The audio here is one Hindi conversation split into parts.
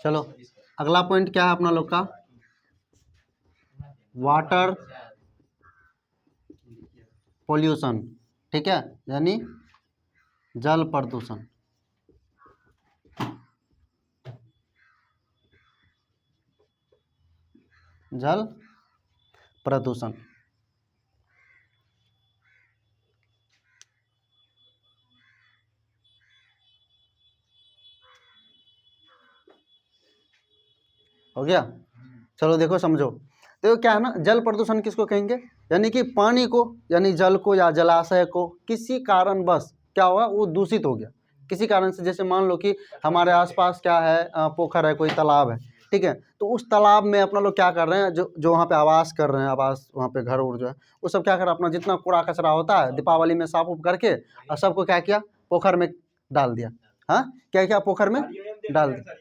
चलो अगला पॉइंट क्या है अपना लोग का, वाटर पोल्यूशन, ठीक है, यानी जल प्रदूषण। जल प्रदूषण हो गया। चलो देखो समझो, देखो क्या है ना, जल प्रदूषण किसको कहेंगे, यानी कि पानी को, यानी जल को या जलाशय को किसी कारणवश क्या हुआ, वो दूषित हो गया किसी कारण से। जैसे मान लो कि हमारे आसपास क्या है, पोखर है, कोई तालाब है, ठीक है, तो उस तालाब में अपना लोग क्या कर रहे हैं, जो वहाँ पे आवास कर रहे हैं, आवास वहाँ पे घर उड़ जो है, वो सब क्या कर रहे हैं, अपना जितना कूड़ा कचरा होता है दीपावली में साफ उफ करके और सबको क्या किया, पोखर में डाल दिया। हाँ, क्या क्या पोखर में डाल दिया।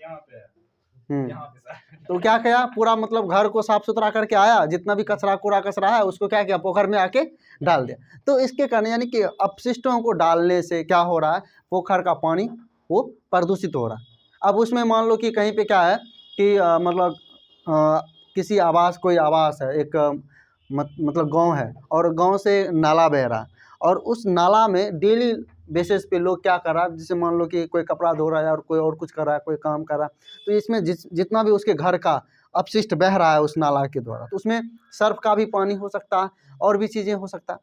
तो क्या किया, पूरा मतलब घर को साफ सुथरा करके आया, जितना भी कचरा कूड़ा कचरा है उसको क्या किया, पोखर में आके डाल दिया। तो इसके कारण यानी कि अपशिष्टों को डालने से क्या हो रहा है, पोखर का पानी वो प्रदूषित हो रहा है। अब उसमें मान लो कि कहीं पे क्या है कि मतलब किसी आवास, कोई आवास है, एक मतलब गांव है, और गांव से नाला बह रहा है, और उस नाला में डेली बेसिस पे लोग क्या कर रहा है, जैसे मान लो कि कोई कपड़ा धो रहा है और कोई और कुछ कर रहा है, कोई काम कर रहा है, तो इसमें जितना भी उसके घर का अपशिष्ट बह रहा है उस नाला के द्वारा, तो उसमें सर्फ का भी पानी हो सकता है और भी चीज़ें हो सकता है।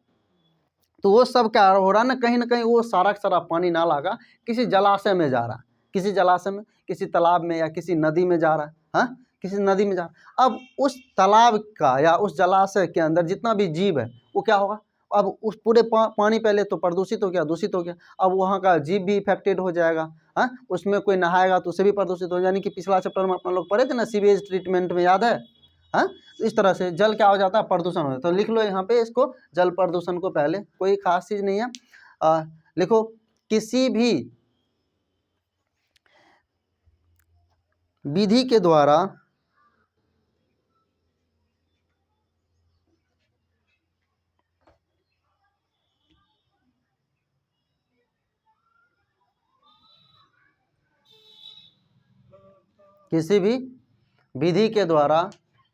तो वो सब क्या हो रहा है ना कहीं वो सारा का सारा पानी नाला का किसी जलाशय में जा रहा है, किसी जलाशय में, किसी तालाब में या किसी नदी में जा रहा है। हाँ, किसी नदी में जा रहा है। अब उस तालाब का या उस जलाशय के अंदर जितना भी जीव है वो क्या होगा, अब उस पूरे पानी पहले तो प्रदूषित हो गया, दूषित हो गया, अब वहाँ का जीव भी इफेक्टेड हो जाएगा। हाँ, उसमें कोई नहाएगा तो उसे भी प्रदूषित हो, यानी कि पिछला चैप्टर में अपना लोग पढ़े थे ना सीवेज ट्रीटमेंट में, याद है। हाँ, तो इस तरह से जल क्या हो जाता है, प्रदूषण हो जाता है। तो लिख लो यहाँ पे इसको, जल प्रदूषण को पहले, कोई खास चीज नहीं है। लिखो, किसी भी विधि के द्वारा किसी भी विधि के द्वारा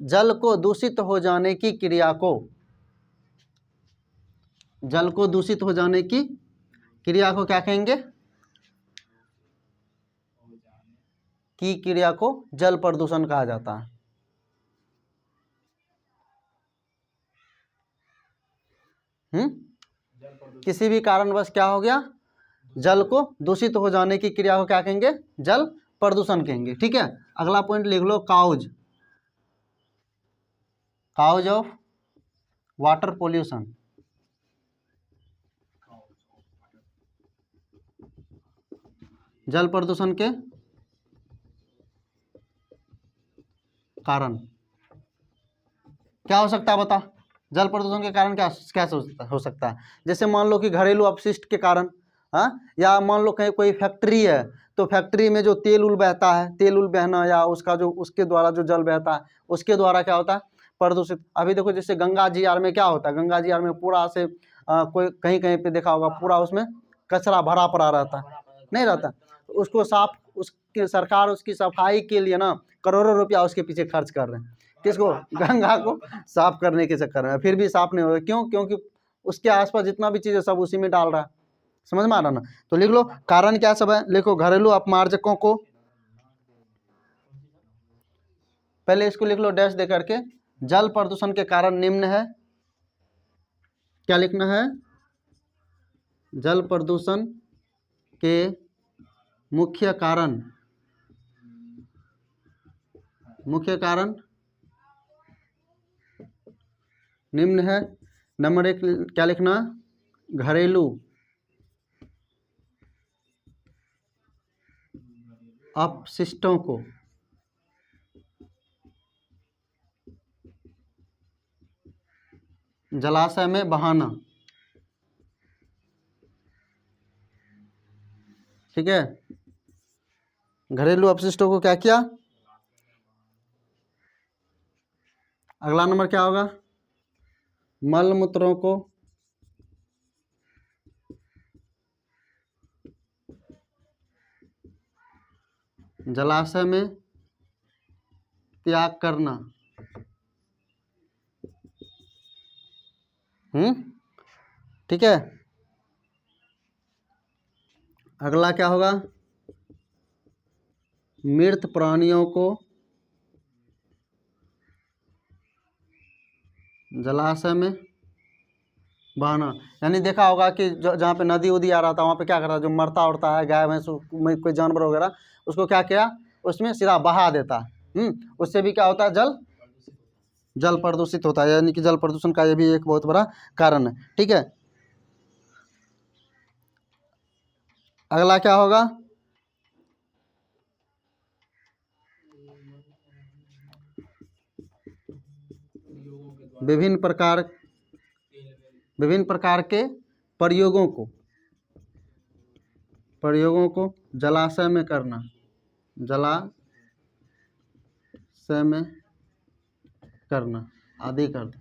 जल को दूषित हो जाने की क्रिया को, जल को दूषित हो जाने की क्रिया को क्या कहेंगे, की क्रिया को जल प्रदूषण कहा जाता है। किसी भी कारणवश क्या हो गया, जल को दूषित हो जाने की क्रिया को क्या कहेंगे, जल प्रदूषण कहेंगे। ठीक है, अगला पॉइंट लिख लो, causes, causes of water pollution. जल प्रदूषण के कारण क्या हो सकता है, बता, जल प्रदूषण के कारण क्या क्या हो सकता है। जैसे मान लो कि घरेलू अपशिष्ट के कारण, हाँ, या मान लो कहीं कोई फैक्ट्री है, तो फैक्ट्री में जो तेल उल बहता है, तेल उल बहना, या उसका जो उसके द्वारा जो जल बहता है उसके द्वारा क्या होता है, प्रदूषित। अभी देखो जैसे गंगा जी आर में क्या होता है, गंगा जी आर में पूरा से कोई कहीं कहीं पे देखा होगा, पूरा उसमें कचरा भरा पड़ा रहता है, नहीं रहता, तो उसको साफ, उसकी सरकार उसकी सफाई के लिए ना करोड़ों रुपया उसके पीछे खर्च कर रहे हैं, किसको, गंगा को साफ करने के चक्कर में, फिर भी साफ नहीं हो रहा। क्यों, क्योंकि उसके आसपास जितना भी चीज़ है सब उसी में डाल रहा है। समझ में आ रहा ना। तो लिख लो कारण क्या सब है, लिखो घरेलू अपमार्जकों को, पहले इसको लिख लो डैश दे करके, जल प्रदूषण के कारण निम्न है, क्या लिखना है, जल प्रदूषण के मुख्य कारण, मुख्य कारण निम्न है। नंबर 1 क्या लिखना, घरेलू अपशिष्टों को जलाशय में बहाना। ठीक है, घरेलू अपशिष्टों को क्या किया। अगला नंबर क्या होगा, मल मूत्रों को जलाशय में त्याग करना। ठीक है। अगला क्या होगा, मृत प्राणियों को जलाशय में बहाना। यानी देखा होगा कि जहाँ पे नदी उदी आ रहा था वहाँ पे क्या कर रहा था, जो मरता उड़ता है गाय भैंस कोई जानवर वगैरह, उसको क्या किया, उसमें सीधा बहा देता है। उससे भी क्या होता है, जल प्रदूषित होता है। यानी कि जल प्रदूषण का ये भी एक बहुत बड़ा कारण है। ठीक है। अगला क्या होगा, विभिन्न प्रकार के प्रयोगों को जलाशय में करना। जलाशय में करना आदि कर दो।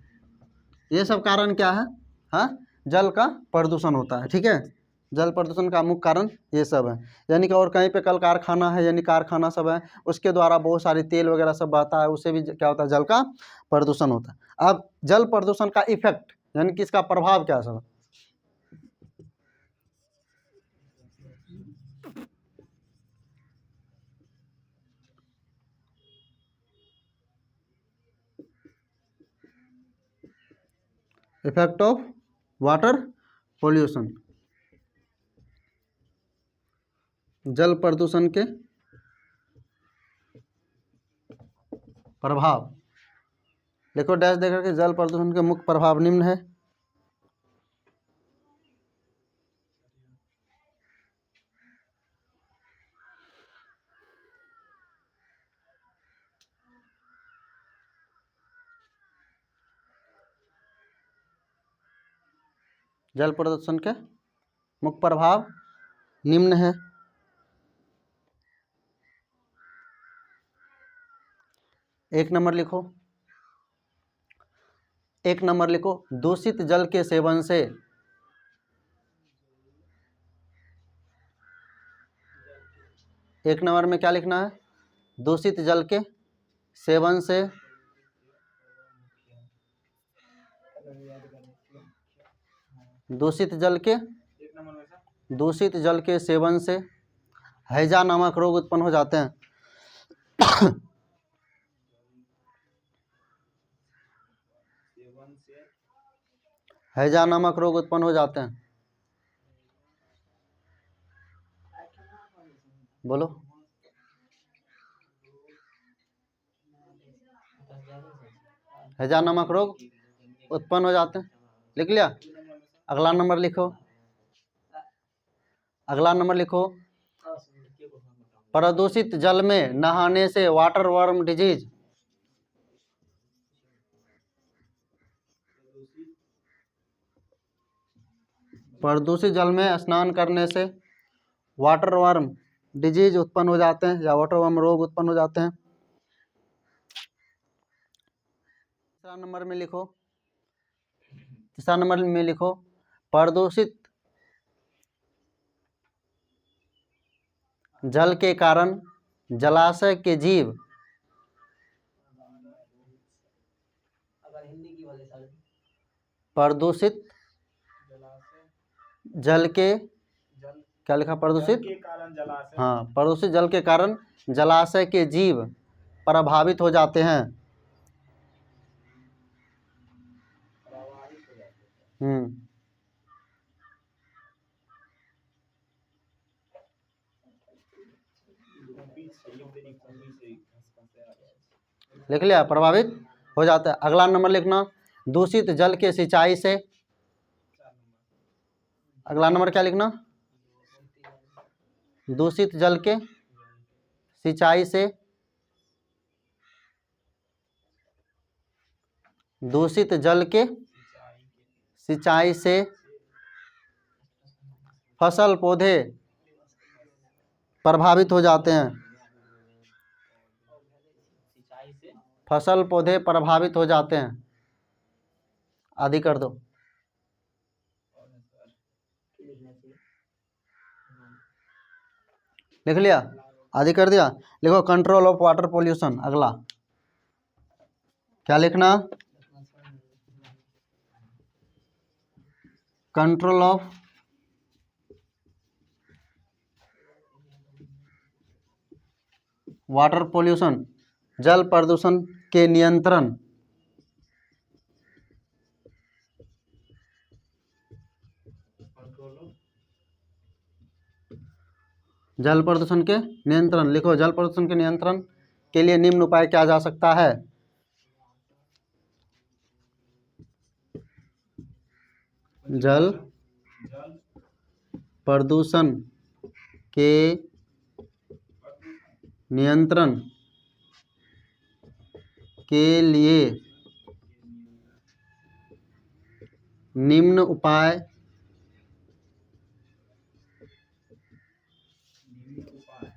ये सब कारण क्या है, हाँ, जल का प्रदूषण होता है। ठीक है। जल प्रदूषण का मुख्य कारण ये सब है। यानी कि और कहीं पे कल कारखाना है, यानी कारखाना सब है, उसके द्वारा बहुत सारी तेल वगैरह सब बहता है, उससे भी क्या होता है, जल का प्रदूषण होता है। अब जल प्रदूषण का इफेक्ट, यानी कि इसका प्रभाव क्या सब, इफेक्ट ऑफ वाटर पोल्यूशन, जल प्रदूषण के प्रभाव। देखो डैश देकर के, जल प्रदूषण के मुख्य प्रभाव निम्न है। जल प्रदूषण के मुख्य प्रभाव निम्न है। एक नंबर लिखो, दूषित जल के सेवन से एक नंबर में क्या लिखना है, दूषित जल के सेवन से दूषित जल के सेवन से हैजा नामक रोग उत्पन्न हो जाते हैं। हैजा नामक रोग उत्पन्न हो जाते हैं। बोलो, हैजा नामक रोग उत्पन्न हो जाते हैं। लिख लिया। अगला नंबर लिखो, प्रदूषित जल में नहाने से वाटर वर्म डिजीज, प्रदूषित जल में स्नान करने से वाटर वर्म डिजीज उत्पन्न हो जाते हैं, या वाटर वर्म रोग उत्पन्न हो जाते हैं। तीसरा नंबर में लिखो, प्रदूषित जल के कारण जलाशय के जीव प्रदूषित जल के क्या लिखा, प्रदूषित जल के कारण जलाशय के जीव प्रभावित हो जाते हैं। लिख लिया, प्रभावित हो जाता है। अगला नंबर लिखना, दूषित जल के सिंचाई से, अगला नंबर क्या लिखना, दूषित जल के सिंचाई से, दूषित जल के सिंचाई से फसल पौधे प्रभावित हो जाते हैं। फसल पौधे प्रभावित हो जाते हैं, आदि कर दो। लिख लिया। आदि कर दिया। लिखो कंट्रोल ऑफ वाटर पोल्यूशन। अगला क्या लिखना, कंट्रोल ऑफ वाटर पोल्यूशन, जल प्रदूषण के नियंत्रण, जल प्रदूषण के नियंत्रण। लिखो जल प्रदूषण के नियंत्रण के लिए निम्न उपाय किया जा सकता है। जल प्रदूषण के नियंत्रण के लिए निम्न उपाय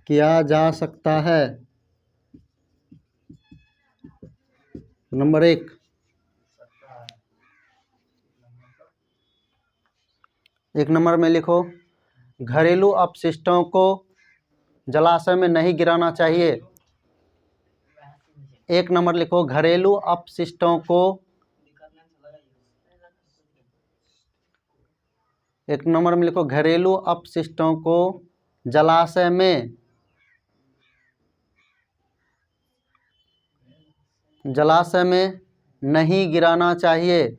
किया जा सकता है। नंबर 1, एक नंबर में लिखो घरेलू अपशिष्टों को जलाशय में नहीं गिराना चाहिए। एक नंबर लिखो घरेलू अपशिष्टों को, एक नंबर में लिखो घरेलू अपशिष्टों को जलाशय में नहीं गिराना चाहिए।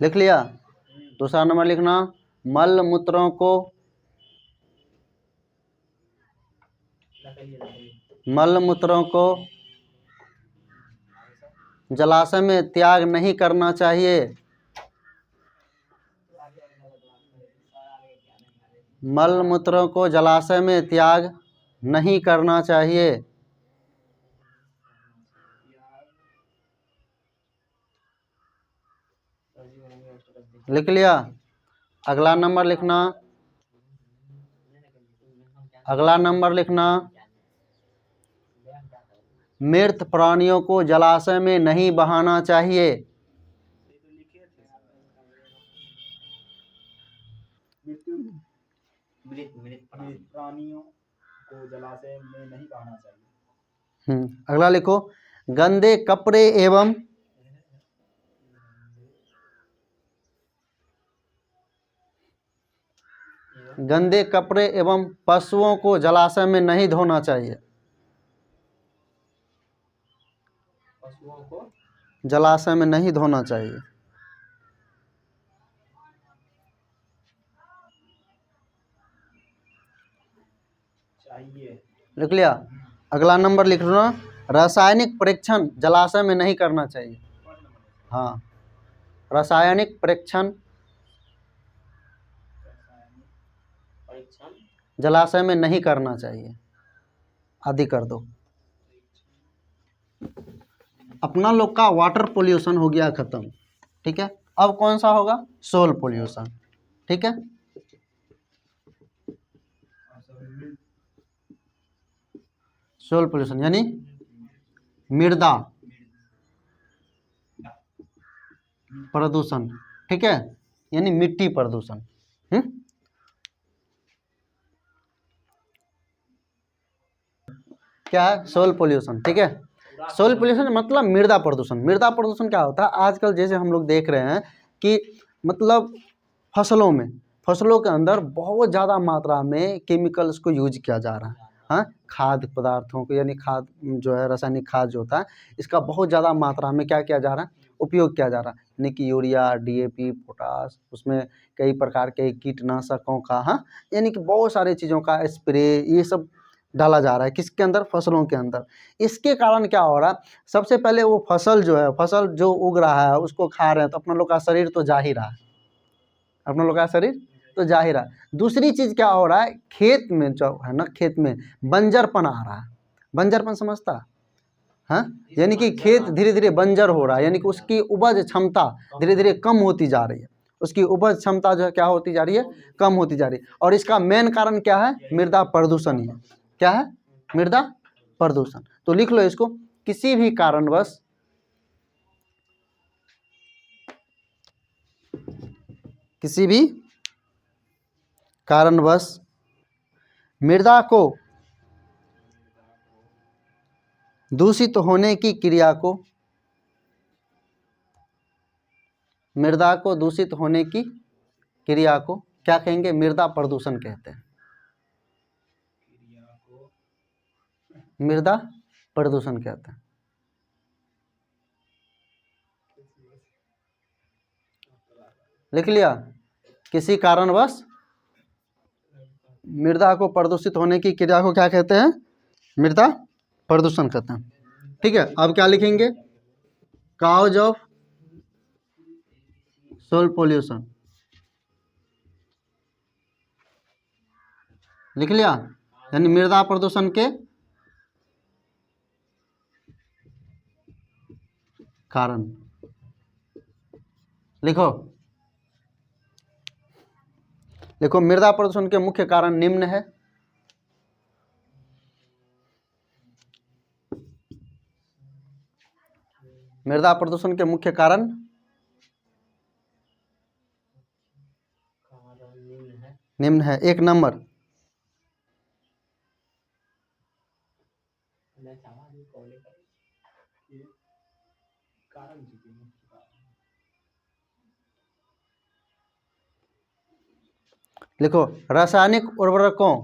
लिख लिया। दूसरा नंबर लिखना मल मूत्रों को जलाशय में त्याग नहीं करना चाहिए। मल मूत्रों को जलाशय में त्याग नहीं करना चाहिए। लिख लिया। अगला नंबर लिखना मृत प्राणियों को जलाशय में नहीं बहाना चाहिए। मृत प्राणियों को जलाशय में नहीं बहाना चाहिए। अगला लिखो गंदे कपड़े एवं पशुओं को जलाशय में नहीं धोना चाहिए। पशुओं को जलाशय में नहीं धोना चाहिए। लिख लिया। अगला नंबर लिख लो रासायनिक परीक्षण जलाशय में नहीं करना चाहिए। हाँ, रासायनिक परीक्षण जलाशय में नहीं करना चाहिए। आदि कर दो। अपना लोग का वाटर पोल्यूशन हो गया खत्म, ठीक है। अब कौन सा होगा, सोल पोल्यूशन, ठीक है। सोल पोल्यूशन यानी मृदा प्रदूषण, ठीक है, यानी मिट्टी प्रदूषण। क्या है, सोल पोल्यूशन, ठीक है। सोल पोल्यूशन मतलब मृदा प्रदूषण। मृदा प्रदूषण क्या होता है, आजकल जैसे हम लोग देख रहे हैं कि मतलब फसलों के अंदर बहुत ज़्यादा मात्रा में केमिकल्स को यूज किया जा रहा है। हाँ, खाद्य पदार्थों को यानी खाद जो है, रासायनिक खाद जो होता है, इसका बहुत ज़्यादा मात्रा में क्या किया जा रहा है, उपयोग किया जा रहा है। यानी कि यूरिया, DAP, पोटास, उसमें कई प्रकार के कीटनाशकों का, हाँ, यानी कि बहुत सारी चीज़ों का स्प्रे, ये सब डाला जा रहा है किसके अंदर, फसलों के अंदर। इसके कारण क्या हो रहा है, सबसे पहले वो फसल जो उग रहा है उसको खा रहे हैं, तो अपना लोग का शरीर तो जा ही रहा है, अपना लोग का शरीर तो जा ही रहा है। दूसरी चीज़ क्या हो रहा है, खेत में जो है ना, खेत में बंजरपन आ रहा है। बंजरपन समझता, हाँ, यानी कि खेत धीरे धीरे बंजर हो रहा है, यानी कि उसकी उपज क्षमता धीरे धीरे कम होती जा रही है। उसकी उपज क्षमता जो है क्या होती जा रही है, कम होती जा रही है। और इसका मेन कारण क्या है, मृदा प्रदूषण ही है। क्या है, मृदा प्रदूषण। तो लिख लो इसको, किसी भी कारणवश किसी भी कारणवश मृदा को दूषित होने की क्रिया को, मृदा को दूषित होने की क्रिया को क्या कहेंगे? मृदा प्रदूषण कहते हैं। क्रिया को मृदा प्रदूषण कहते हैं। लिख लिया? किसी कारणवश मृदा को प्रदूषित होने की क्रिया को क्या कहते हैं? मृदा प्रदूषण कहते हैं। ठीक है, अब क्या लिखेंगे? Cause of soil pollution. लिख लिया? यानी मृदा प्रदूषण के कारण। लिखो लिखो, मृदा प्रदूषण के मुख्य कारण निम्न है। मृदा प्रदूषण के मुख्य कारण निम्न है। एक नंबर, कारण लिखो रासायनिक उर्वरकों।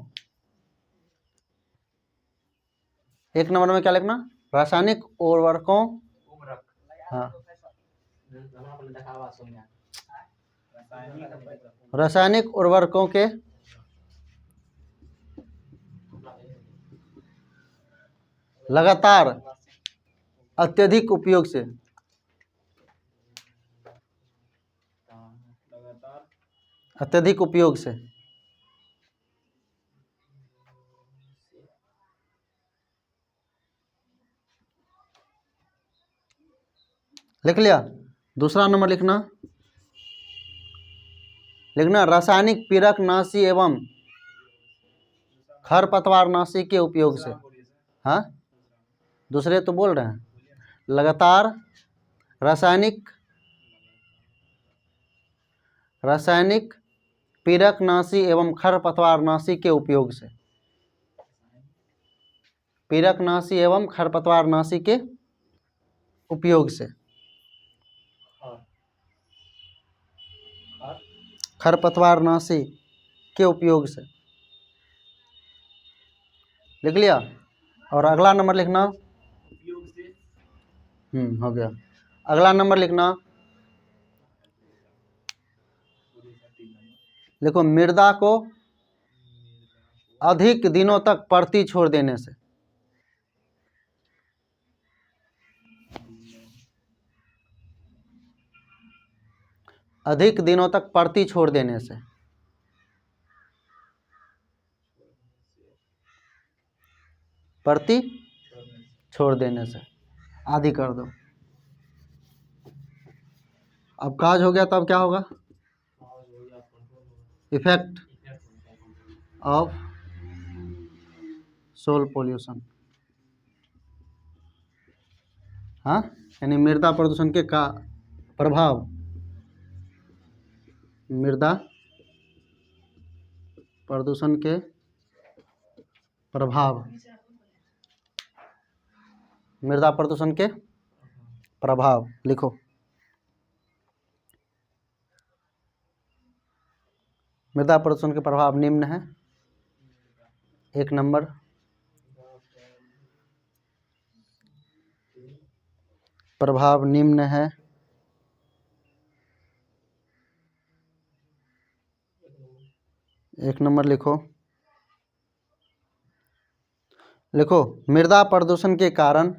एक नंबर में क्या लिखना? रासायनिक उर्वरकों। हाँ, रासायनिक उर्वरकों के लगातार अत्यधिक उपयोग से, अत्यधिक उपयोग से लिख लिया? दूसरा नंबर लिखना रासायनिक पीड़कनाशी एवं खरपतवारनाशी के उपयोग से। हाँ, दूसरे तो बोल रहे हैं। लगातार रासायनिक पीड़कनाशी एवं खरपतवारनाशी के उपयोग से, पीड़कनाशी एवं खरपतवारनाशी के उपयोग से, खरपतवारनाशी के उपयोग से। लिख लिया? और अगला नंबर लिखना। उपयोग से हो गया। अगला नंबर लिखना, देखो मृदा को अधिक दिनों तक परती छोड़ देने से। अधिक दिनों तक परती छोड़ देने से, परती छोड़ देने से आदि कर दो। अब काज हो गया तो अब क्या होगा? Effect of soil pollution. हाँ, यानी मृदा प्रदूषण के का प्रभाव, मृदा प्रदूषण के प्रभाव, मृदा प्रदूषण के प्रभाव। लिखो मृदा प्रदूषण के प्रभाव निम्न है। एक नंबर, प्रभाव निम्न है। एक नंबर लिखो। लिखो मृदा प्रदूषण के कारण,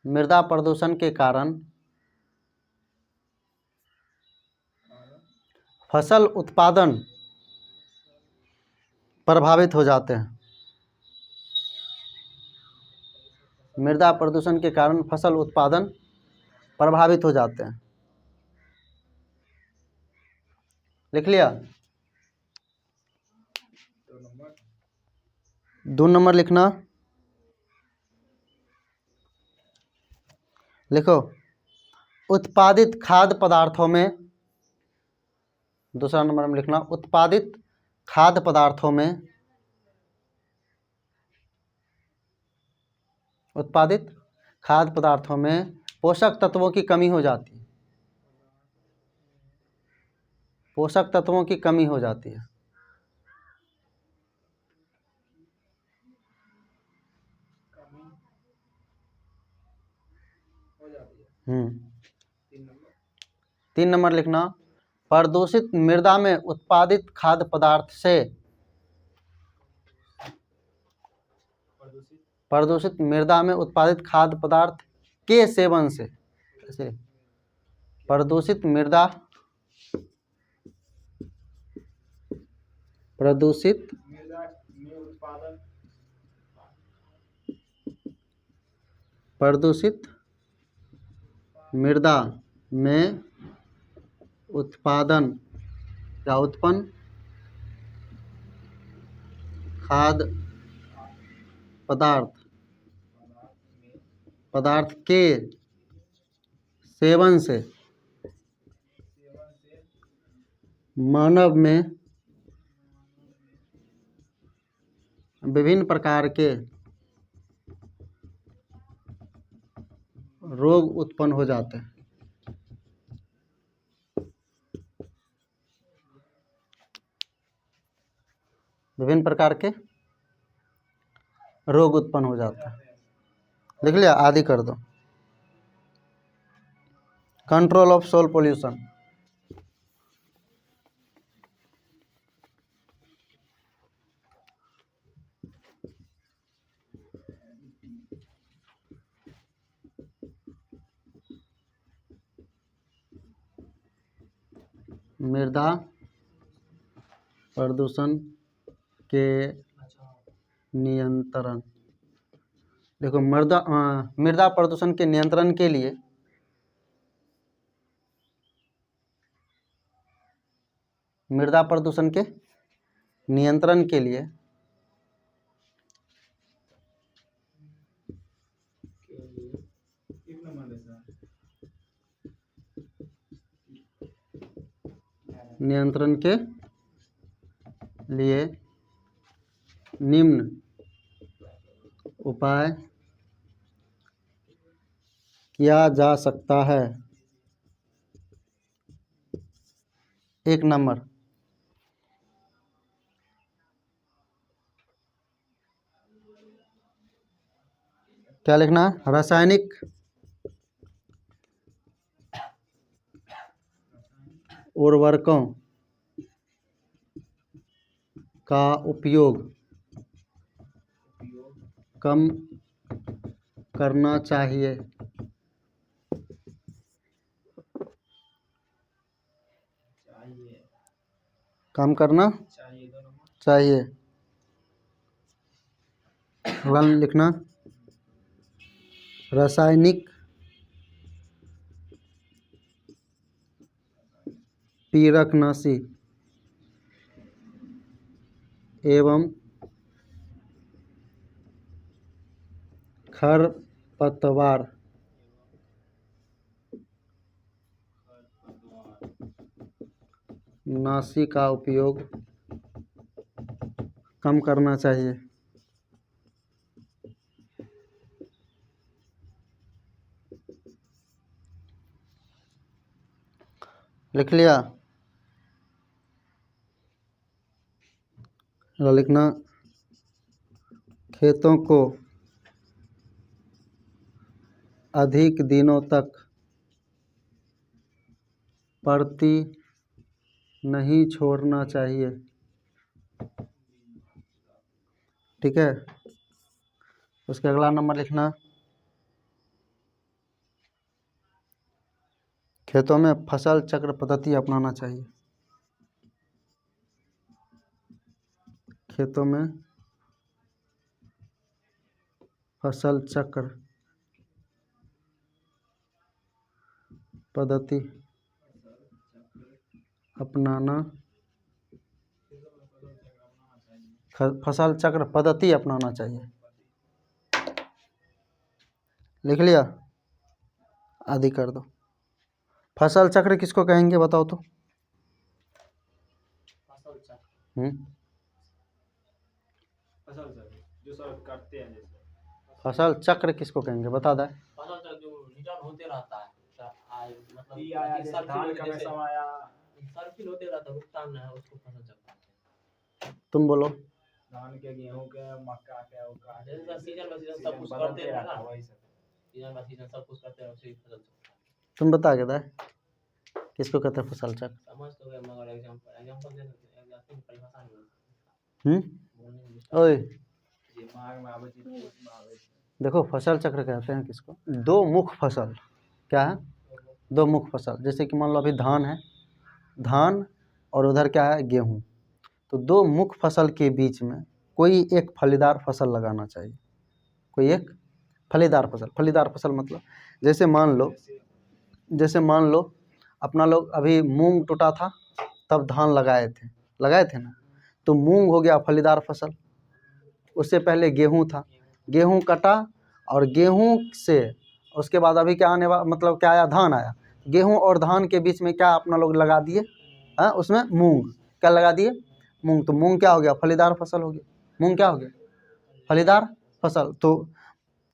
मृदा प्रदूषण के कारण फसल उत्पादन प्रभावित हो जाते हैं। मृदा प्रदूषण के कारण फसल उत्पादन प्रभावित हो जाते हैं। लिख लिया? 2 नंबर लिखना। लिखो उत्पादित खाद्य पदार्थों में, दूसरा नंबर में लिखना, उत्पादित खाद्य पदार्थों में, उत्पादित खाद्य पदार्थों में पोषक तत्वों की कमी हो जाती है, पोषक तत्वों की कमी हो जाती है। कमी हो जाती है। 3 नंबर। 3 नंबर लिखना, प्रदूषित मृदा में उत्पादित खाद्य पदार्थ से, प्रदूषित मृदा में उत्पादित खाद्य पदार्थ के सेवन से, ऐसे प्रदूषित मृदा, प्रदूषित मृदा में उत्पादन, प्रदूषित मृदा में उत्पादन या उत्पन्न खाद्य पदार्थ के सेवन से मानव में विभिन्न प्रकार के रोग उत्पन्न हो जाते हैं। विभिन्न प्रकार के रोग उत्पन्न हो जाते हैं। लिख लिया, आदि कर दो। कंट्रोल ऑफ सोल पोल्यूशन, मृदा प्रदूषण के नियंत्रण। देखो मृदा प्रदूषण के नियंत्रण के लिए मृदा प्रदूषण के नियंत्रण के लिए नियंत्रण के लिए निम्न उपाय किया जा सकता है। 1 नंबर, क्या लिखना है? रासायनिक उर्वरकों का उपयोग कम करना चाहिए। कम करना चाहिए। वन लिखना, रासायनिक पीरकनाशी एवं खरपतवार नाशी का उपयोग कम करना चाहिए। लिख लिया, लिखना, खेतों को अधिक दिनों तक पड़ती नहीं छोड़ना चाहिए। ठीक है, उसके अगला नंबर लिखना, खेतों में फसल चक्र पद्धति अपनाना चाहिए। खेतों में फसल चक्र पद्धति अपनाना, फसल चक्र पद्धति अपनाना चाहिए। लिख लिया, आदि कर दो। फसल चक्र किसको कहेंगे बताओ तो। फसल चक्र, हम्म, फसल चक्र जो सब करते हैं जैसे फसल चक्र किसको कहेंगे बता दे। फसल चक्र जो रिटर्न होते रहता है, मतलब ई आया जैसे धान का जैसे पैसा आया, सर्किल होते रहता है, भुगतान है उसको फसल चक्र कहते हैं। तुम बोलो। धान के, गेहूं के, मक्का के, उका के, जैसे सीजन बाय सीजन सब सीजन कुछ बदलते करते हैं रहता ना, है, वही सब। सीजन बाय सीजन सब कुछ करते हैं, उसी फसल चक्र। तुम बता के दे किसको कहते हैं फसल चक्र। समझ तो गए मगर एग्जांपल दे सकते हैं, एग्जांपल परिभाषा नहीं बोलने में ओए दिमाग में आवे चीज पूछ में आवे। देखो फसल चक्र कहते हैं किसको, दो मुख्य फसल। क्या है? दो मुख्य फसल। जैसे कि मान लो अभी धान है, धान और उधर क्या है गेहूं, तो दो मुख्य फसल के बीच में कोई एक फलीदार फसल लगाना चाहिए। कोई एक फलीदार फसल। फलीदार फसल मतलब जैसे मान लो अपना लोग अभी मूंग टूटा था तब धान लगाए थे ना, तो मूंग हो गया फलीदार फसल। उससे पहले गेहूं था, गेहूं कटा और गेहूं से उसके बाद अभी क्या आने वाला, मतलब क्या आया, धान आया। गेहूं और धान के बीच में क्या अपना लोग लगा दिए, हाँ उसमें मूंग। क्या लगा दिए? मूंग। तो मूंग क्या हो गया? फलीदार फसल हो गया। मूंग क्या हो गया? फलीदार फसल। तो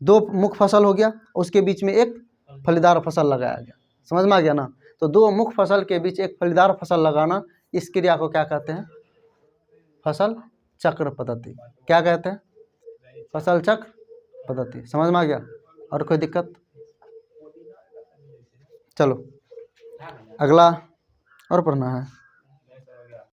दो मुख्य फसल हो गया, उसके बीच में एक फलीदार फसल लगाया गया। समझ में आ गया ना। तो दो मुख्य फसल के बीच एक फलीदार फसल लगाना, इस क्रिया को क्या कहते हैं? फसल चक्र पद्धति। क्या कहते हैं? फसल चक्र पद्धति। समझ में आ गया? और कोई दिक्कत? चलो अगला और पढ़ना है।